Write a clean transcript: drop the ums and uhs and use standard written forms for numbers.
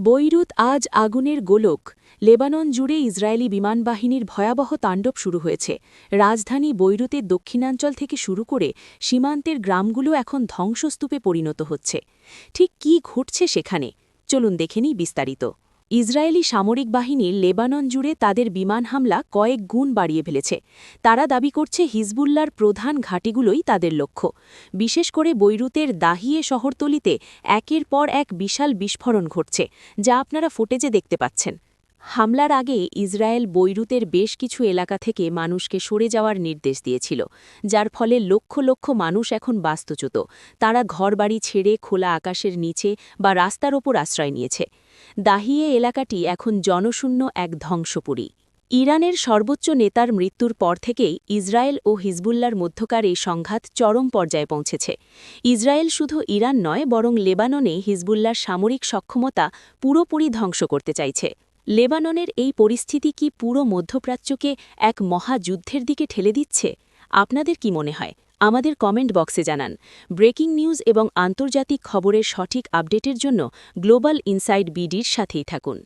Beirut আজ আগুনের গোলক। লেবানন জুড়ে ইসরায়েলি বিমানবাহিনীর ভয়াবহ তাণ্ডব শুরু হয়েছে। রাজধানী বৈরুতের দক্ষিণাঞ্চল থেকে শুরু করে সীমান্তের গ্রামগুলো এখন ধ্বংসস্তূপে পরিণত হচ্ছে। ঠিক কী ঘটছে সেখানে, চলুন দেখে নিই বিস্তারিত। ইসরায়েলি সামরিক বাহিনী লেবানন জুড়ে তাদের বিমান হামলা কয়েক গুণ বাড়িয়ে ফেলেছে। তারা দাবি করছে হিজবুল্লার প্রধান ঘাঁটিগুলোই তাদের লক্ষ্য। বিশেষ করে বৈরুতের দাহিয়ে শহরতলিতে একের পর এক বিশাল বিস্ফোরণ ঘটছে, যা আপনারা ফুটেজে দেখতে পাচ্ছেন। হামলার আগে ইসরায়েল বৈরুতের বেশ কিছু এলাকা থেকে মানুষকে সরে যাওয়ার নির্দেশ দিয়েছিল, যার ফলে লক্ষ লক্ষ মানুষ এখন বাস্তুচ্যুত। তারা ঘরবাড়ি ছেড়ে খোলা আকাশের নিচে বা রাস্তার ওপর আশ্রয় নিয়েছে। দাহিয়ে এলাকাটি এখন জনশূন্য এক ধ্বংসপুরী। ইরানের সর্বোচ্চ নেতার মৃত্যুর পর থেকেই ইসরায়েল ও হিজবুল্লার মধ্যকার এই সংঘাত চরম পর্যায়ে পৌঁছেছে। ইসরায়েল শুধু ইরান নয়, বরং লেবাননে হিজবুল্লার সামরিক সক্ষমতা পুরোপুরি ধ্বংস করতে চাইছে। লেবাননের এই পরিস্থিতি কি পুরো মধ্যপ্রাচ্যকে এক মহাযুদ্ধের দিকে ঠেলে দিচ্ছে? আপনাদের কি মনে হয়? আমাদের কমেন্ট বক্সে জানান। ব্রেকিং নিউজ এবং আন্তর্জাতিক খবরের সঠিক আপডেটের জন্য গ্লোবাল ইনসাইড বিডির সাথেই থাকুন।